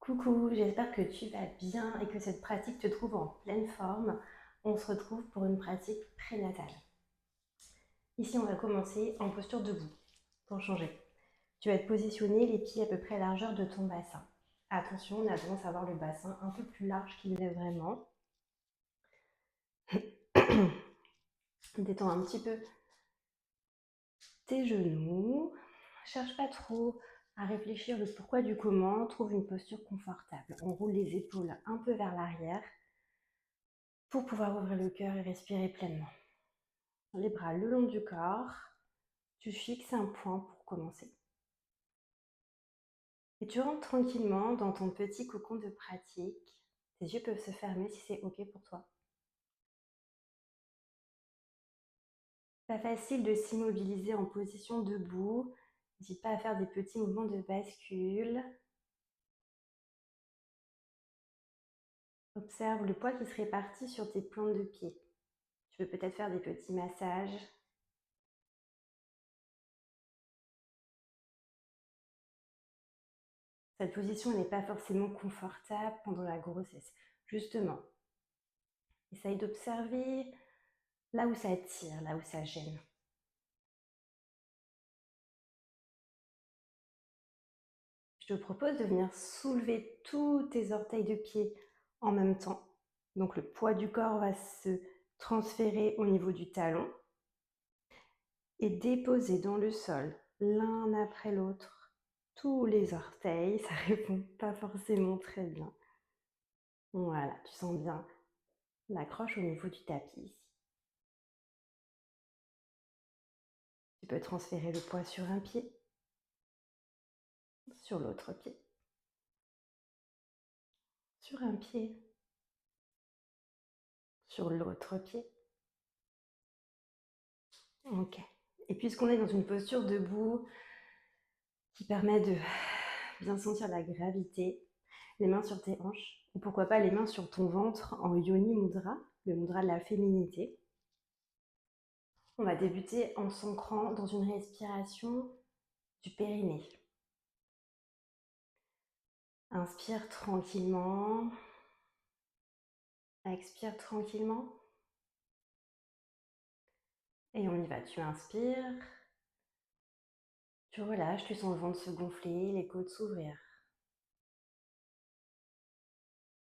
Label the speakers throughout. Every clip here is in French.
Speaker 1: Coucou, j'espère que tu vas bien et que cette pratique te trouve en pleine forme. On se retrouve pour une pratique prénatale. Ici, on va commencer en posture debout pour changer. Tu vas te positionner les pieds à peu près à la largeur de ton bassin. Attention, on a tendance à avoir le bassin un peu plus large qu'il l'est vraiment. Détends un petit peu tes genoux. Cherche pas trop à réfléchir le pourquoi du comment. Trouve une posture confortable. On roule les épaules un peu vers l'arrière pour pouvoir ouvrir le cœur et respirer pleinement. Les bras le long du corps, tu fixes un point pour commencer. Et tu rentres tranquillement dans ton petit cocon de pratique. Tes yeux peuvent se fermer si c'est OK pour toi. Pas facile de s'immobiliser en position debout. N'hésite pas à faire des petits mouvements de bascule. Observe le poids qui se répartit sur tes plantes de pied. Tu peux peut-être faire des petits massages. Cette position n'est pas forcément confortable pendant la grossesse. Justement, essaye d'observer là où ça tire, là où ça gêne. Je te propose de venir soulever tous tes orteils de pied en même temps. Donc le poids du corps va se transférer au niveau du talon et déposer dans le sol, l'un après l'autre, tous les orteils. Ça répond pas forcément très bien. Voilà, tu sens bien l'accroche au niveau du tapis ici. Tu peux transférer le poids sur un pied, sur l'autre pied, sur un pied, sur l'autre pied. Ok. Et puisqu'on est dans une posture debout qui permet de bien sentir la gravité, les mains sur tes hanches, ou pourquoi pas les mains sur ton ventre en Yoni Mudra, le mudra de la féminité. On va débuter en s'ancrant dans une respiration du périnée. Inspire tranquillement. Expire tranquillement. Et on y va. Tu inspires. Tu relâches, tu sens le ventre se gonfler, les côtes s'ouvrir.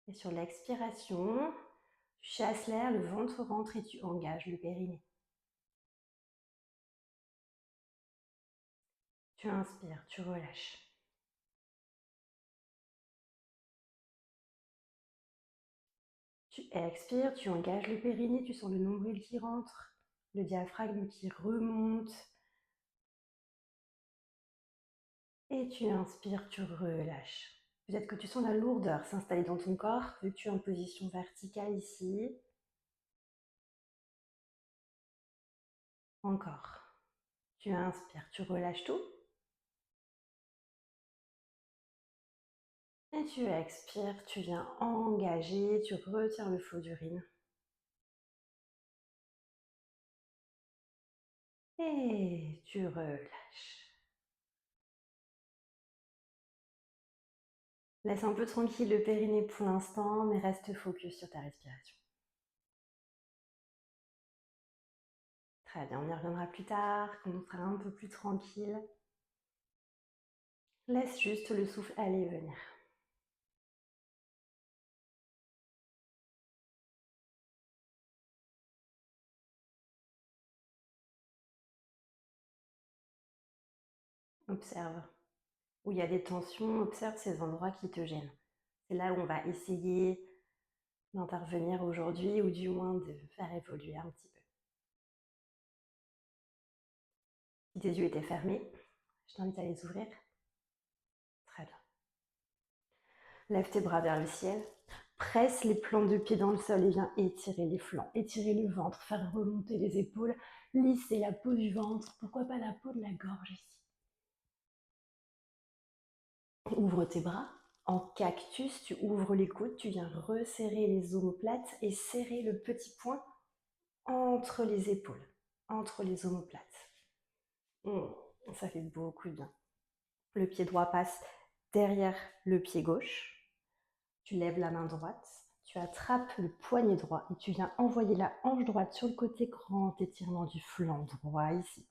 Speaker 1: Et sur l'expiration, tu chasses l'air, le ventre rentre et tu engages le périnée. Tu inspires, tu relâches. Tu expires, tu engages le périnée, tu sens le nombril qui rentre, le diaphragme qui remonte. Et tu inspires, tu relâches. Peut-être que tu sens la lourdeur s'installer dans ton corps, vu que tu es en position verticale ici. Encore. Tu inspires, tu relâches tout. Et tu expires, tu viens engager, tu retires le flot d'urine. Et tu relâches. Laisse un peu tranquille le périnée pour l'instant, mais reste focus sur ta respiration. Très bien, on y reviendra plus tard, quand on sera un peu plus tranquille. Laisse juste le souffle aller et venir. Observe. Où il y a des tensions, observe ces endroits qui te gênent. C'est là où on va essayer d'intervenir aujourd'hui ou du moins de faire évoluer un petit peu. Si tes yeux étaient fermés, je t'invite à les ouvrir. Très bien. Lève tes bras vers le ciel. Presse les plantes de pied dans le sol et viens étirer les flancs, étirer le ventre, faire remonter les épaules, lisser la peau du ventre, pourquoi pas la peau de la gorge ici. Ouvre tes bras. En cactus, tu ouvres les coudes, tu viens resserrer les omoplates et serrer le petit poing entre les épaules, entre les omoplates. Ça fait beaucoup de bien. Le pied droit passe derrière le pied gauche. Tu lèves la main droite, tu attrapes le poignet droit et tu viens envoyer la hanche droite sur le côté, grand étirement du flanc droit ici.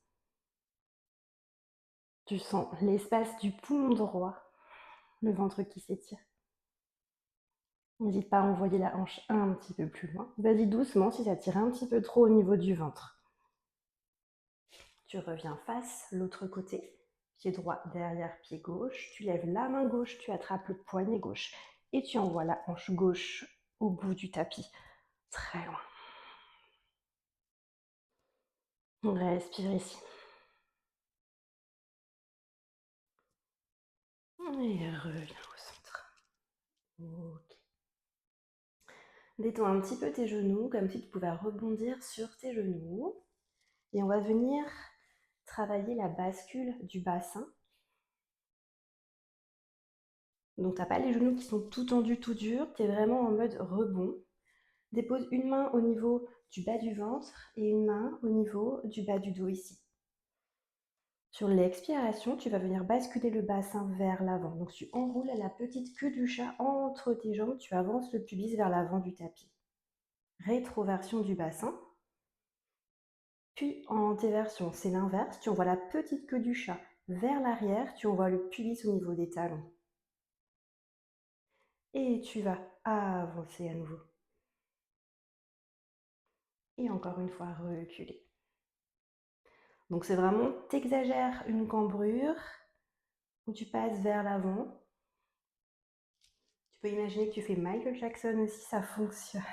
Speaker 1: Tu sens l'espace du poumon droit, le ventre qui s'étire. N'hésite pas à envoyer la hanche un petit peu plus loin. Vas-y doucement si ça tire un petit peu trop au niveau du ventre. Tu reviens face, l'autre côté. Pied droit derrière pied gauche. Tu lèves la main gauche, tu attrapes le poignet gauche et tu envoies la hanche gauche au bout du tapis. Très loin. Respire ici. Et reviens au centre. Ok. Détends un petit peu tes genoux, comme si tu pouvais rebondir sur tes genoux. Et on va venir travailler la bascule du bassin. Donc, tu n'as pas les genoux qui sont tout tendus, tout durs. Tu es vraiment en mode rebond. Dépose une main au niveau du bas du ventre et une main au niveau du bas du dos ici. Sur l'expiration, tu vas venir basculer le bassin vers l'avant. Donc, tu enroules la petite queue du chat entre tes jambes. Tu avances le pubis vers l'avant du tapis. Rétroversion du bassin. Puis antéversion, c'est l'inverse. Tu envoies la petite queue du chat vers l'arrière. Tu envoies le pubis au niveau des talons. Et tu vas avancer à nouveau. Et encore une fois, reculer. Donc c'est vraiment, t'exagères une cambrure où tu passes vers l'avant. Tu peux imaginer que tu fais Michael Jackson aussi, ça fonctionne.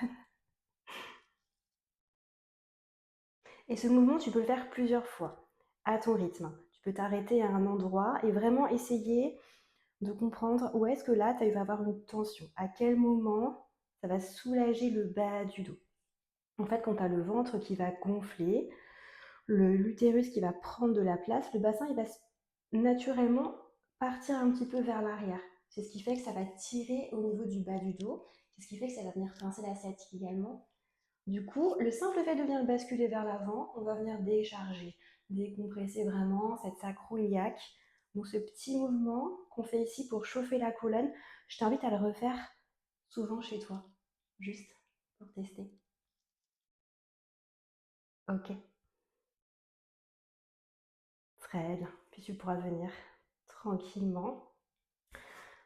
Speaker 1: Et ce mouvement, tu peux le faire plusieurs fois, à ton rythme. Tu peux t'arrêter à un endroit et vraiment essayer de comprendre où est-ce que là, tu vas avoir une tension. À quel moment ça va soulager le bas du dos. En fait, quand tu as le ventre qui va gonfler, l'utérus qui va prendre de la place, le bassin, il va naturellement partir un petit peu vers l'arrière. C'est ce qui fait que ça va tirer au niveau du bas du dos. C'est ce qui fait que ça va venir pincer la sciatique également. Du coup, le simple fait de venir basculer vers l'avant, on va venir décharger, décompresser vraiment cette sacro-iliaque. Donc ce petit mouvement qu'on fait ici pour chauffer la colonne, je t'invite à le refaire souvent chez toi, juste pour tester. Ok, très bien. Puis tu pourras venir tranquillement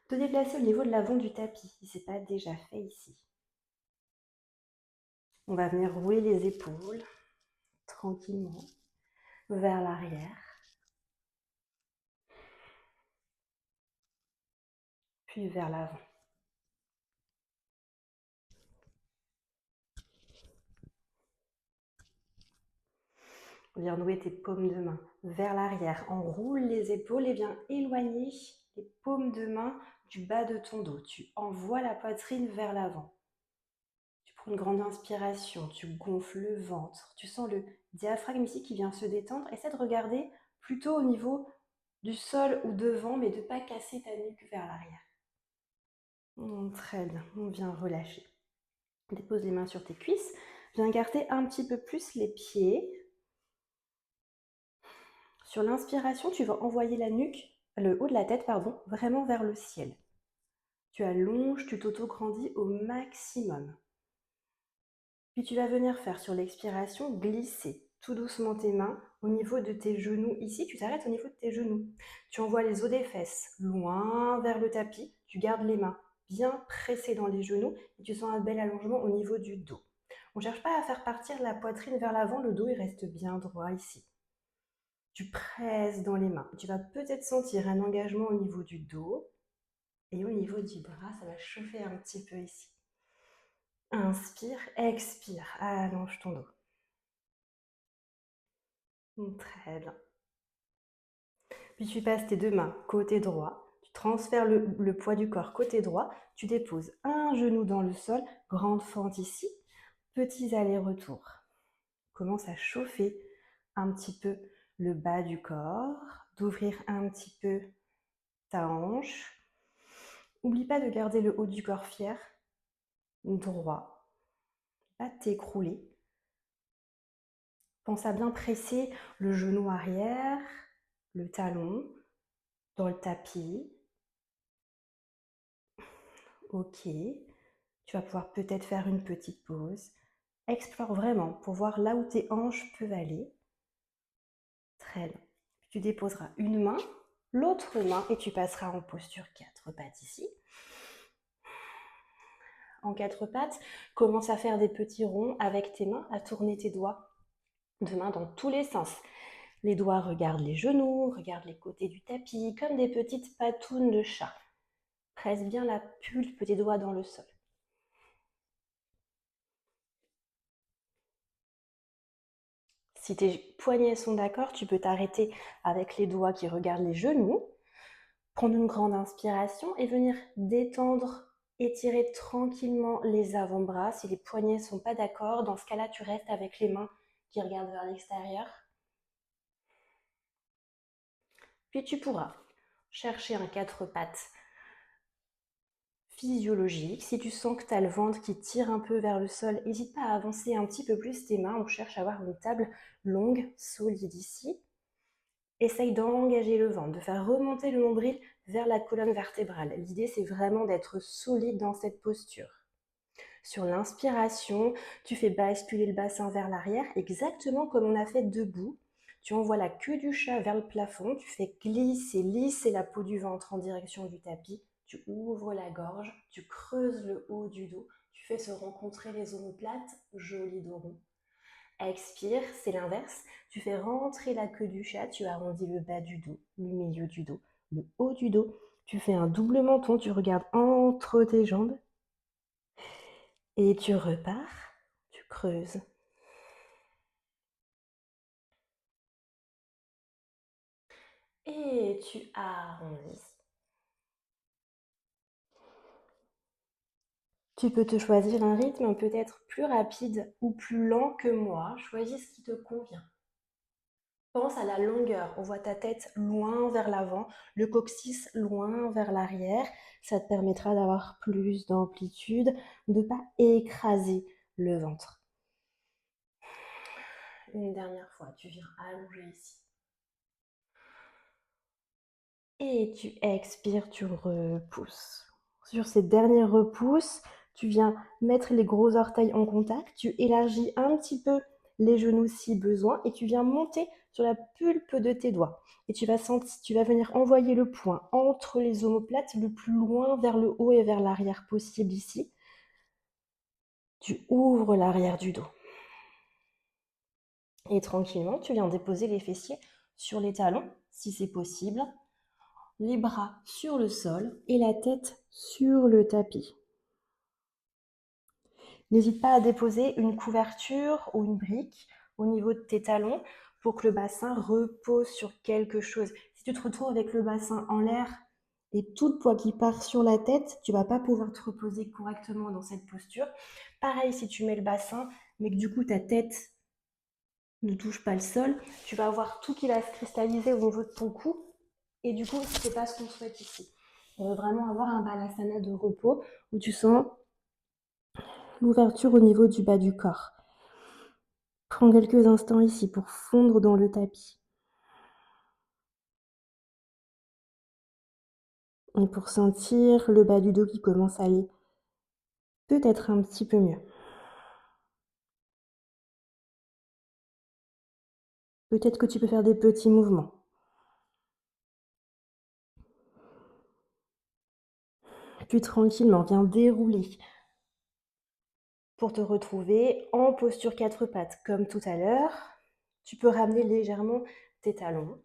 Speaker 1: te déplacer au niveau de l'avant du tapis, si ce n'est pas déjà fait ici. On va venir rouler les épaules tranquillement vers l'arrière, puis vers l'avant. Viens nouer tes paumes de main vers l'arrière. Enroule les épaules et viens éloigner les paumes de main du bas de ton dos. Tu envoies la poitrine vers l'avant. Tu prends une grande inspiration, tu gonfles le ventre. Tu sens le diaphragme ici qui vient se détendre. Essaie de regarder plutôt au niveau du sol ou devant, mais de ne pas casser ta nuque vers l'arrière. Très bien, on vient relâcher. Dépose les mains sur tes cuisses. Viens garder un petit peu plus les pieds. Sur l'inspiration, tu vas envoyer la nuque, le haut de la tête, pardon, vraiment vers le ciel. Tu allonges, tu t'auto-grandis au maximum. Puis tu vas venir faire sur l'expiration, glisser tout doucement tes mains au niveau de tes genoux. Ici, tu t'arrêtes au niveau de tes genoux. Tu envoies les os des fesses loin vers le tapis. Tu gardes les mains bien pressées dans les genoux et tu sens un bel allongement au niveau du dos. On ne cherche pas à faire partir la poitrine vers l'avant, le dos il reste bien droit ici. Tu presses dans les mains. Tu vas peut-être sentir un engagement au niveau du dos et au niveau du bras, ça va chauffer un petit peu ici. Inspire, expire, allonge ton dos. Très bien. Puis tu passes tes deux mains côté droit, tu transfères le poids du corps côté droit, tu déposes un genou dans le sol, grande fente ici, petits allers-retours. Commence à chauffer un petit peu le bas du corps, d'ouvrir un petit peu ta hanche. N'oublie pas de garder le haut du corps fier, droit, pas t'écrouler. Pense à bien presser le genou arrière, le talon, dans le tapis. Ok. Tu vas pouvoir peut-être faire une petite pause. Explore vraiment pour voir là où tes hanches peuvent aller. Très bien. Tu déposeras une main, l'autre main et tu passeras en posture 4 pattes ici. En 4 pattes, commence à faire des petits ronds avec tes mains, à tourner tes doigts de main dans tous les sens. Les doigts regardent les genoux, regardent les côtés du tapis, comme des petites patounes de chat. Presse bien la pulpe des doigts dans le sol. Si tes poignets sont d'accord, tu peux t'arrêter avec les doigts qui regardent les genoux, prendre une grande inspiration et venir détendre, étirer tranquillement les avant-bras. Si les poignets ne sont pas d'accord, dans ce cas-là, tu restes avec les mains qui regardent vers l'extérieur. Puis tu pourras chercher un 4 pattes physiologique. Si tu sens que tu as le ventre qui tire un peu vers le sol, n'hésite pas à avancer un petit peu plus tes mains. On cherche à avoir une table longue, solide ici. Essaye d'engager le ventre, de faire remonter le nombril vers la colonne vertébrale. L'idée, c'est vraiment d'être solide dans cette posture. Sur l'inspiration, tu fais basculer le bassin vers l'arrière, exactement comme on a fait debout. Tu envoies la queue du chat vers le plafond, tu fais lisser la peau du ventre en direction du tapis, tu ouvres la gorge, tu creuses le haut du dos, tu fais se rencontrer les omoplates, joli dos rond. Expire, c'est l'inverse, tu fais rentrer la queue du chat, tu arrondis le bas du dos, le milieu du dos, le haut du dos, tu fais un double menton, tu regardes entre tes jambes, et tu repars, tu creuses. Et tu arrondis. Tu peux te choisir un rythme peut-être plus rapide ou plus lent que moi. Choisis ce qui te convient. Pense à la longueur. On voit ta tête loin vers l'avant, le coccyx loin vers l'arrière. Ça te permettra d'avoir plus d'amplitude, de ne pas écraser le ventre. Une dernière fois, tu viens allonger ici. Et tu expires, tu repousses. Sur ces derniers repousses, tu viens mettre les gros orteils en contact, tu élargis un petit peu les genoux si besoin et tu viens monter sur la pulpe de tes doigts. Et tu vas venir envoyer le poing entre les omoplates le plus loin vers le haut et vers l'arrière possible ici. Tu ouvres l'arrière du dos. Et tranquillement, tu viens déposer les fessiers sur les talons si c'est possible. Les bras sur le sol et la tête sur le tapis. N'hésite pas à déposer une couverture ou une brique au niveau de tes talons pour que le bassin repose sur quelque chose. Si tu te retrouves avec le bassin en l'air et tout le poids qui part sur la tête, tu ne vas pas pouvoir te reposer correctement dans cette posture. Pareil, si tu mets le bassin, mais que du coup ta tête ne touche pas le sol, tu vas avoir tout qui va se cristalliser au niveau de ton cou. Et du coup, c'est pas ce qu'on souhaite ici. On veut vraiment avoir un balasana de repos où tu sens l'ouverture au niveau du bas du corps. Prends quelques instants ici pour fondre dans le tapis. Et pour sentir le bas du dos qui commence à aller peut-être un petit peu mieux. Peut-être que tu peux faire des petits mouvements. Puis tranquillement, viens dérouler pour te retrouver en posture 4 pattes. Comme tout à l'heure, tu peux ramener légèrement tes talons.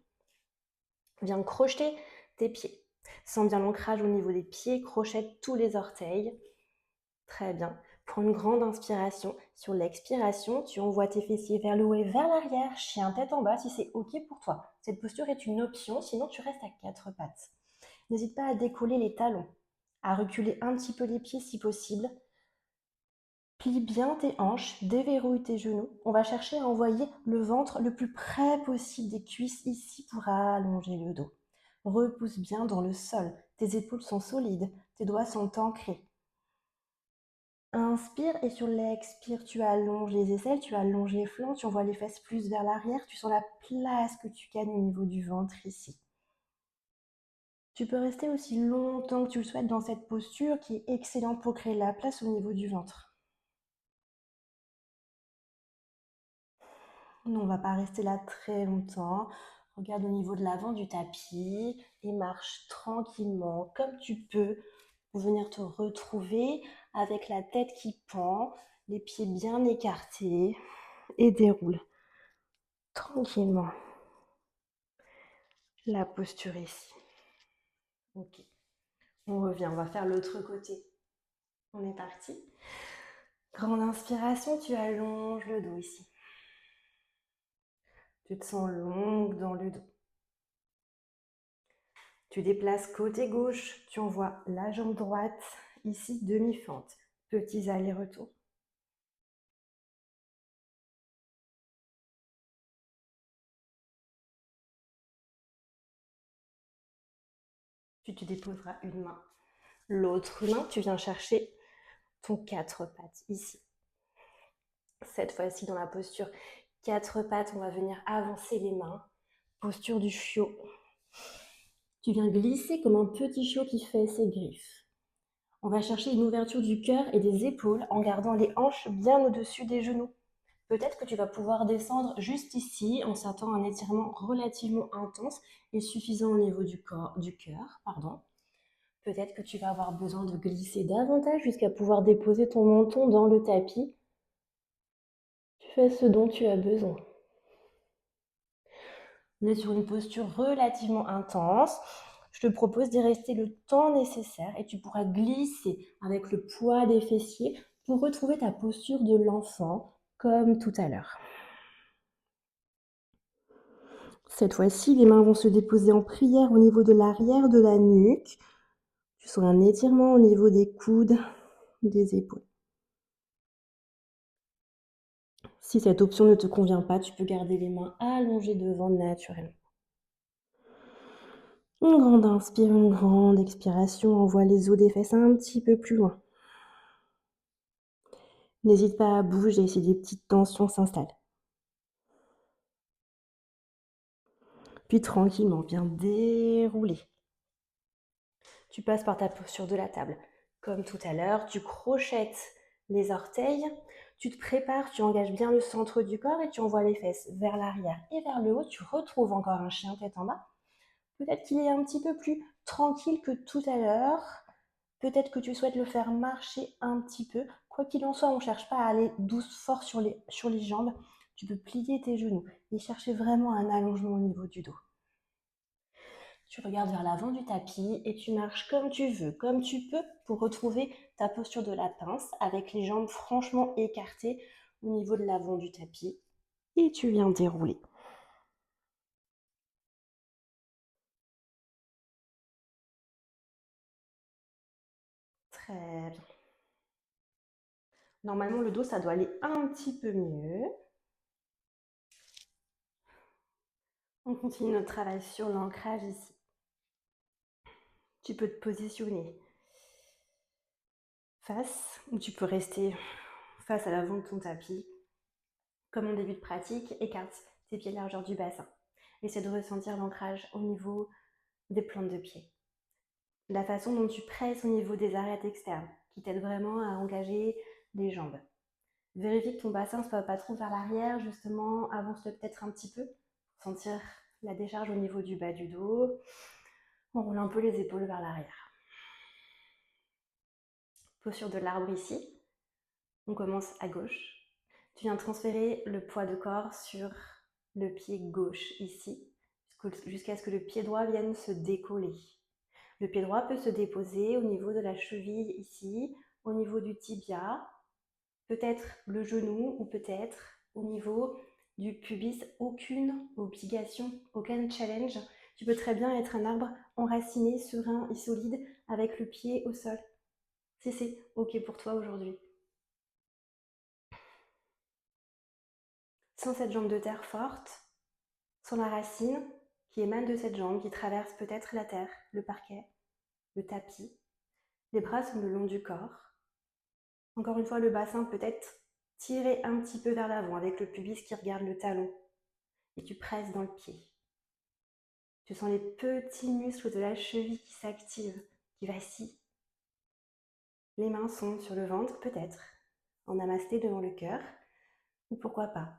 Speaker 1: Viens crocheter tes pieds. Sens bien l'ancrage au niveau des pieds, crochette tous les orteils. Très bien. Prends une grande inspiration. Sur l'expiration, tu envoies tes fessiers vers le haut et vers l'arrière, chien tête en bas si c'est OK pour toi. Cette posture est une option, sinon tu restes à 4 pattes. N'hésite pas à décoller les talons, à reculer un petit peu les pieds si possible. Plie bien tes hanches, déverrouille tes genoux. On va chercher à envoyer le ventre le plus près possible des cuisses ici pour allonger le dos. Repousse bien dans le sol. Tes épaules sont solides, tes doigts sont ancrés. Inspire et sur l'expire, tu allonges les aisselles, tu allonges les flancs, tu envoies les fesses plus vers l'arrière, tu sens la place que tu gagnes au niveau du ventre ici. Tu peux rester aussi longtemps que tu le souhaites dans cette posture qui est excellente pour créer la place au niveau du ventre. Non, on ne va pas rester là très longtemps. Regarde au niveau de l'avant du tapis et marche tranquillement comme tu peux pour venir te retrouver avec la tête qui pend, les pieds bien écartés et déroule tranquillement la posture ici. Ok, on revient, on va faire l'autre côté. On est parti. Grande inspiration, tu allonges le dos ici. Tu te sens longue dans le dos. Tu déplaces côté gauche, tu envoies la jambe droite, ici demi-fente, petits allers-retours. Tu te déposeras une main. L'autre main, tu viens chercher ton quatre pattes ici. Cette fois-ci, dans la posture quatre pattes, on va venir avancer les mains. Posture du chiot. Tu viens glisser comme un petit chiot qui fait ses griffes. On va chercher une ouverture du cœur et des épaules en gardant les hanches bien au-dessus des genoux. Peut-être que tu vas pouvoir descendre juste ici en sentant un étirement relativement intense et suffisant au niveau du cœur. Peut-être que tu vas avoir besoin de glisser davantage jusqu'à pouvoir déposer ton menton dans le tapis. Tu fais ce dont tu as besoin. On est sur une posture relativement intense. Je te propose d'y rester le temps nécessaire et tu pourras glisser avec le poids des fessiers pour retrouver ta posture de l'enfant comme tout à l'heure. Cette fois-ci, les mains vont se déposer en prière au niveau de l'arrière de la nuque. Tu sens un étirement au niveau des coudes, des épaules. Si cette option ne te convient pas, tu peux garder les mains allongées devant naturellement. Une grande inspire, une grande expiration. Envoie les os des fesses un petit peu plus loin. N'hésite pas à bouger si des petites tensions s'installent. Puis tranquillement, viens dérouler. Tu passes par ta posture de la table. Comme tout à l'heure, tu crochettes les orteils, tu te prépares, tu engages bien le centre du corps et tu envoies les fesses vers l'arrière et vers le haut. Tu retrouves encore un chien tête en bas. Peut-être qu'il est un petit peu plus tranquille que tout à l'heure. Peut-être que tu souhaites le faire marcher un petit peu. Quoi qu'il en soit, on ne cherche pas à aller douce, fort sur les jambes. Tu peux plier tes genoux et chercher vraiment un allongement au niveau du dos. Tu regardes vers l'avant du tapis et tu marches comme tu veux, comme tu peux pour retrouver ta posture de la pince avec les jambes franchement écartées au niveau de l'avant du tapis. Et tu viens dérouler. Très bien. Normalement, le dos, ça doit aller un petit peu mieux. On continue notre travail sur l'ancrage ici. Tu peux te positionner face, ou tu peux rester face à l'avant de ton tapis. Comme en début de pratique, écarte tes pieds largeur du bassin. Essaie de ressentir l'ancrage au niveau des plantes de pied. La façon dont tu presses au niveau des arêtes externes, qui t'aide vraiment à engager les jambes. Vérifie que ton bassin ne soit pas trop vers l'arrière, justement, avance-le peut-être un petit peu, pour sentir la décharge au niveau du bas du dos. On roule un peu les épaules vers l'arrière. Posture de l'arbre ici. On commence à gauche. Tu viens transférer le poids de corps sur le pied gauche ici, jusqu'à ce que le pied droit vienne se décoller. Le pied droit peut se déposer au niveau de la cheville ici, au niveau du tibia, peut-être le genou ou peut-être au niveau du pubis. Aucune obligation, aucun challenge. Tu peux très bien être un arbre enraciné, serein et solide avec le pied au sol. Si c'est OK pour toi aujourd'hui. Sans cette jambe de terre forte, sans la racine qui émane de cette jambe, qui traverse peut-être la terre, le parquet, le tapis. Les bras sont le long du corps. Encore une fois, le bassin peut être tiré un petit peu vers l'avant avec le pubis qui regarde le talon. Et tu presses dans le pied. Tu sens les petits muscles de la cheville qui s'activent, qui vacillent. Les mains sont sur le ventre, peut-être, en namasté devant le cœur. Ou pourquoi pas,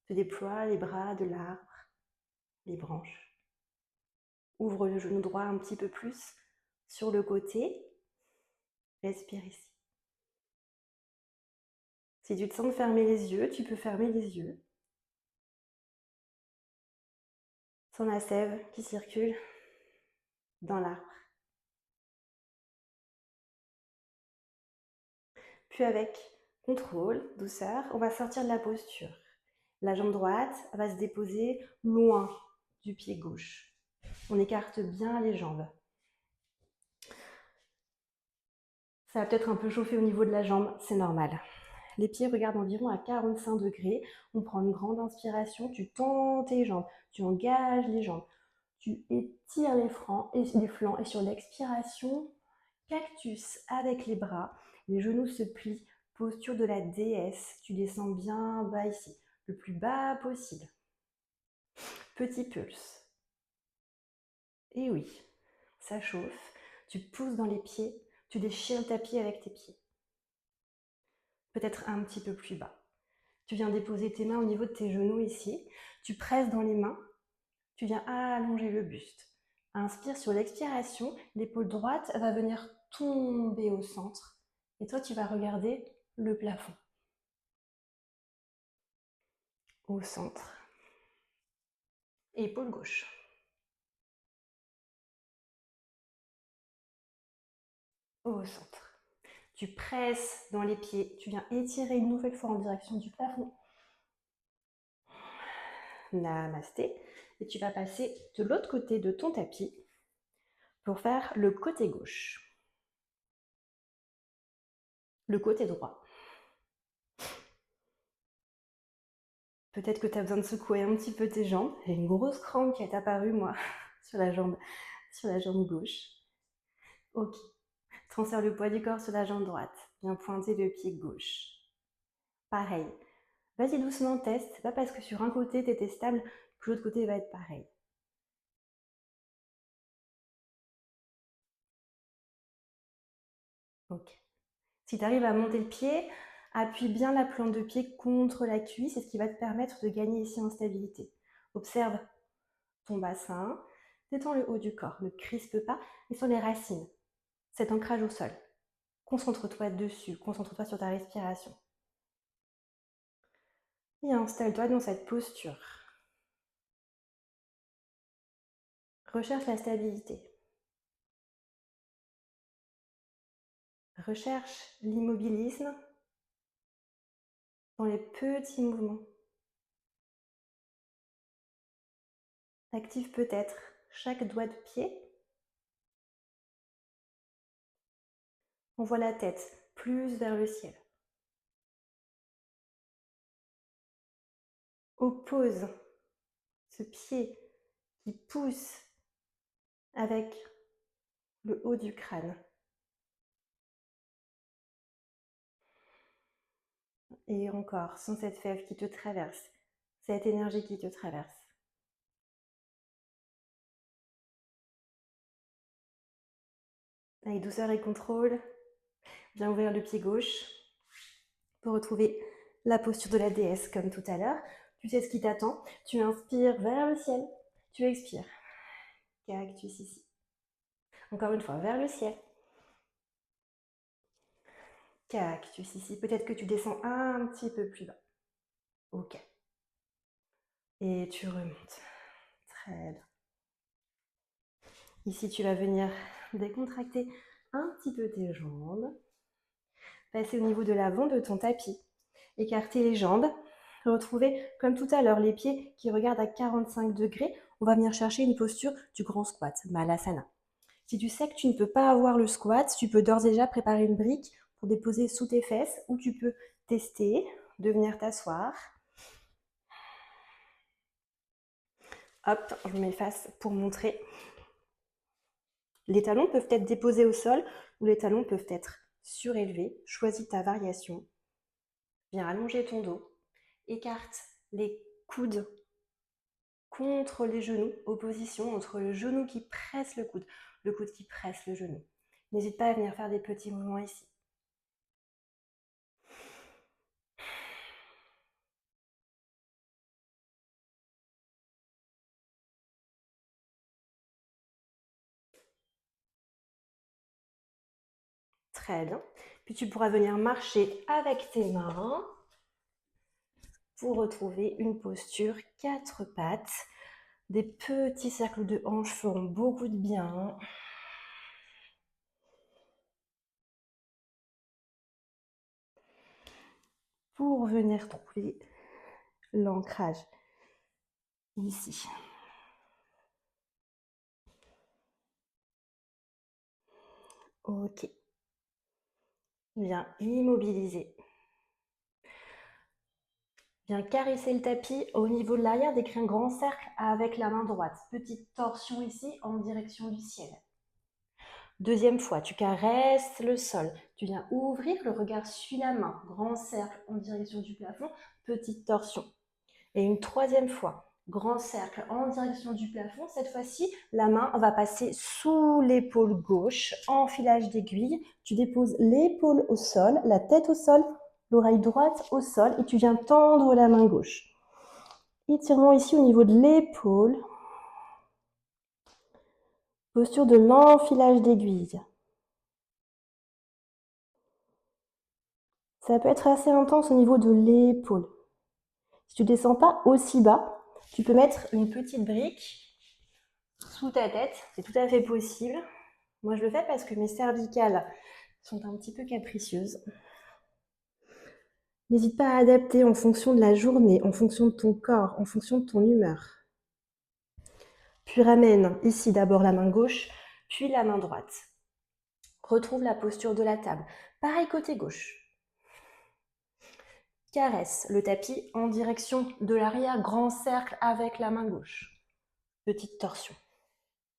Speaker 1: tu déploies les bras de l'arbre, les branches. Ouvre le genou droit un petit peu plus sur le côté. Respire ici. Si tu te sens fermer les yeux, tu peux fermer les yeux. Sens la sève qui circule dans l'arbre. Puis avec contrôle, douceur, on va sortir de la posture. La jambe droite va se déposer loin du pied gauche. On écarte bien les jambes. Ça va peut-être un peu chauffer au niveau de la jambe, c'est normal. Les pieds regardent environ à 45 degrés. On prend une grande inspiration, tu tends tes jambes, tu engages les jambes, tu étires les flancs et sur l'expiration, cactus avec les bras, les genoux se plient, posture de la déesse, tu descends bien bas ici, le plus bas possible. Petit pulse. Et oui, ça chauffe, tu pousses dans les pieds, tu déchires le tapis avec tes pieds. Peut-être un petit peu plus bas. Tu viens déposer tes mains au niveau de tes genoux ici, tu presses dans les mains, tu viens allonger le buste. Inspire sur l'expiration, l'épaule droite va venir tomber au centre et toi tu vas regarder le plafond. Au centre. Épaule gauche. Au centre. Tu presses dans les pieds, tu viens étirer une nouvelle fois en direction du plafond. Namasté. Et tu vas passer de l'autre côté de ton tapis pour faire le côté gauche. Le côté droit. Peut-être que tu as besoin de secouer un petit peu tes jambes. J'ai une grosse crampe qui est apparue, moi, sur la jambe gauche. Ok. Transfère le poids du corps sur la jambe droite. Viens pointer le pied gauche. Pareil. Vas-y doucement, teste. C'est pas parce que sur un côté, tu étais stable que l'autre côté va être pareil. Ok. Si tu arrives à monter le pied, appuie bien la plante de pied contre la cuisse. C'est ce qui va te permettre de gagner ici en stabilité. Observe ton bassin. Détends le haut du corps. Ne crispe pas. Et sur les racines. Cet ancrage au sol. Concentre-toi dessus. Concentre-toi sur ta respiration. Et installe-toi dans cette posture. Recherche la stabilité. Recherche l'immobilisme dans les petits mouvements. Active peut-être chaque doigt de pied. Envoie la tête plus vers le ciel. Oppose ce pied qui pousse avec le haut du crâne. Et encore, sans cette fève qui te traverse, cette énergie qui te traverse. Avec douceur et contrôle, viens ouvrir le pied gauche pour retrouver la posture de la déesse comme tout à l'heure. Tu sais ce qui t'attend. Tu inspires vers le ciel, tu expires. Cactus ici. Encore une fois, vers le ciel. Cactus ici. Peut-être que tu descends un petit peu plus bas. Ok. Et tu remontes. Très bien. Ici, tu vas venir décontracter un petit peu tes jambes. Passer au niveau de l'avant de ton tapis. Écarter les jambes. Retrouver, comme tout à l'heure, les pieds qui regardent à 45 degrés. On va venir chercher une posture du grand squat, Malasana. Si tu sais que tu ne peux pas avoir le squat, tu peux d'ores et déjà préparer une brique pour déposer sous tes fesses ou tu peux tester de venir t'asseoir. Hop, je m'efface pour montrer. Les talons peuvent être déposés au sol ou les talons peuvent être surélevés. Choisis ta variation. Viens allonger ton dos. Écarte les coudes contre les genoux, opposition entre le genou qui presse le coude qui presse le genou. N'hésite pas à venir faire des petits mouvements ici. Très bien. Puis tu pourras venir marcher avec tes mains pour retrouver une posture 4 pattes. Des petits cercles de hanches feront beaucoup de bien. Pour venir trouver l'ancrage ici. Ok. Viens immobiliser. Viens caresser le tapis au niveau de l'arrière, décris un grand cercle avec la main droite. Petite torsion ici en direction du ciel. Deuxième fois, tu caresses le sol. Tu viens ouvrir, le regard suit la main. Grand cercle en direction du plafond, petite torsion. Et une troisième fois, grand cercle en direction du plafond. Cette fois-ci, la main va passer sous l'épaule gauche, enfilage d'aiguille. Tu déposes l'épaule au sol, la tête au sol, l'oreille droite au sol et tu viens tendre la main gauche. Étirement ici au niveau de l'épaule. Posture de l'enfilage d'aiguille. Ça peut être assez intense au niveau de l'épaule. Si tu ne descends pas aussi bas, tu peux mettre une petite brique sous ta tête. C'est tout à fait possible. Moi, je le fais parce que mes cervicales sont un petit peu capricieuses. N'hésite pas à adapter en fonction de la journée, en fonction de ton corps, en fonction de ton humeur. Puis ramène ici d'abord la main gauche, puis la main droite. Retrouve la posture de la table. Pareil côté gauche. Caresse le tapis en direction de l'arrière, grand cercle avec la main gauche. Petite torsion.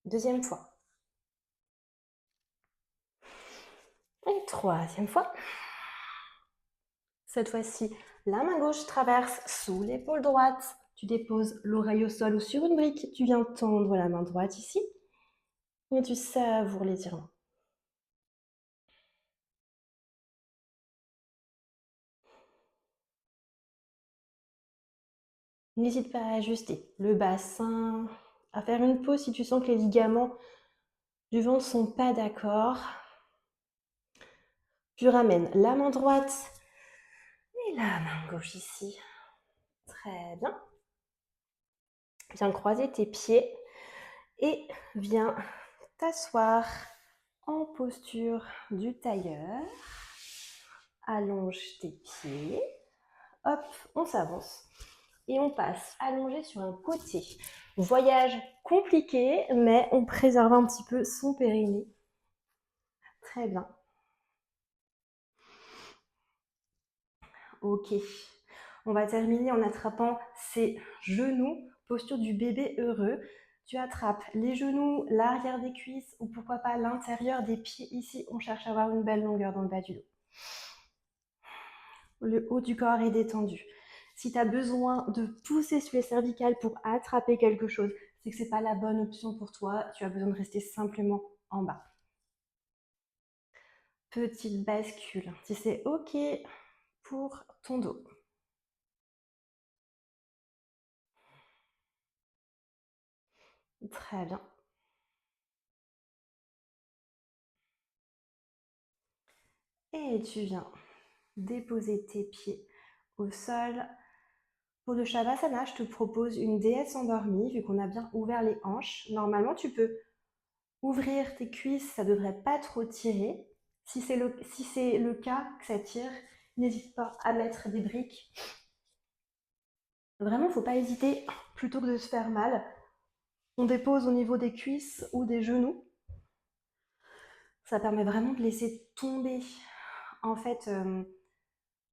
Speaker 1: Deuxième fois. Et troisième fois. Cette fois-ci, la main gauche traverse sous l'épaule droite. Tu déposes l'oreille au sol ou sur une brique. Tu viens tendre la main droite ici. Et tu savoures l'étirement. N'hésite pas à ajuster le bassin, à faire une pause si tu sens que les ligaments du ventre ne sont pas d'accord. Tu ramènes la main droite et la main gauche ici. Très bien. Viens croiser tes pieds et viens t'asseoir en posture du tailleur. Allonge tes pieds. Hop, on s'avance. Et on passe allongé sur un côté. Voyage compliqué, mais on préserve un petit peu son périnée. Très bien. Ok. On va terminer en attrapant ses genoux, posture du bébé heureux. Tu attrapes les genoux, l'arrière des cuisses ou pourquoi pas l'intérieur des pieds ici. On cherche à avoir une belle longueur dans le bas du dos. Le haut du corps est détendu. Si tu as besoin de pousser sur les cervicales pour attraper quelque chose, c'est que ce n'est pas la bonne option pour toi. Tu as besoin de rester simplement en bas. Petite bascule. Si c'est OK pour ton dos. Très bien. Et tu viens déposer tes pieds au sol. Pour le Shavasana, je te propose une déesse endormie, vu qu'on a bien ouvert les hanches. Normalement, tu peux ouvrir tes cuisses, ça ne devrait pas trop tirer. Si c'est le cas que ça tire, n'hésite pas à mettre des briques. Vraiment, il ne faut pas hésiter, plutôt que de se faire mal. On dépose au niveau des cuisses ou des genoux. Ça permet vraiment de laisser tomber, en fait,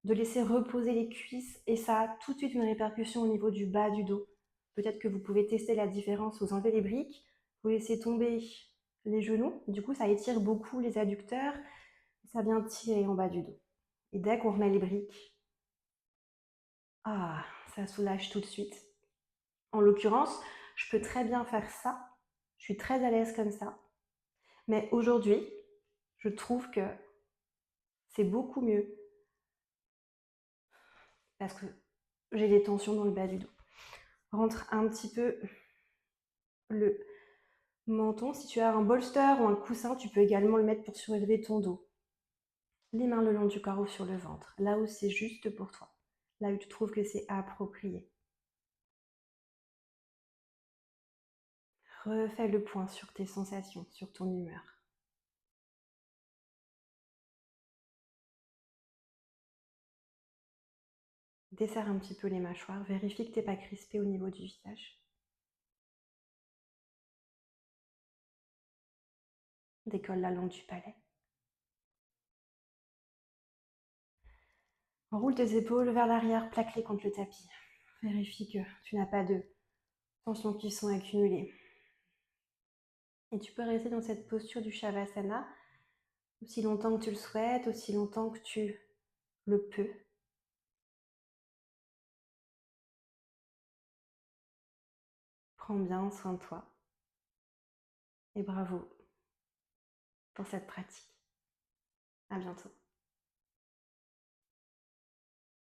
Speaker 1: de laisser reposer les cuisses et ça a tout de suite une répercussion au niveau du bas du dos. Peut-être que vous pouvez tester la différence, vous enlevez les briques, vous laissez tomber les genoux, du coup ça étire beaucoup les adducteurs, ça vient tirer en bas du dos. Et dès qu'on remet les briques, ça soulage tout de suite. En l'occurrence, je peux très bien faire ça. Je suis très à l'aise comme ça. Mais aujourd'hui, je trouve que c'est beaucoup mieux parce que j'ai des tensions dans le bas du dos. Rentre un petit peu le menton. Si tu as un bolster ou un coussin, tu peux également le mettre pour surélever ton dos. Les mains le long du corps ou sur le ventre, là où c'est juste pour toi, là où tu trouves que c'est approprié. Refais le point sur tes sensations, sur ton humeur. Desserre un petit peu les mâchoires, vérifie que tu n'es pas crispé au niveau du visage. Décolle la langue du palais. Enroule tes épaules vers l'arrière, plaque-les contre le tapis. Vérifie que tu n'as pas de tensions qui sont accumulées. Et tu peux rester dans cette posture du Shavasana aussi longtemps que tu le souhaites, aussi longtemps que tu le peux. Prends bien soin de toi. Et bravo pour cette pratique. À bientôt.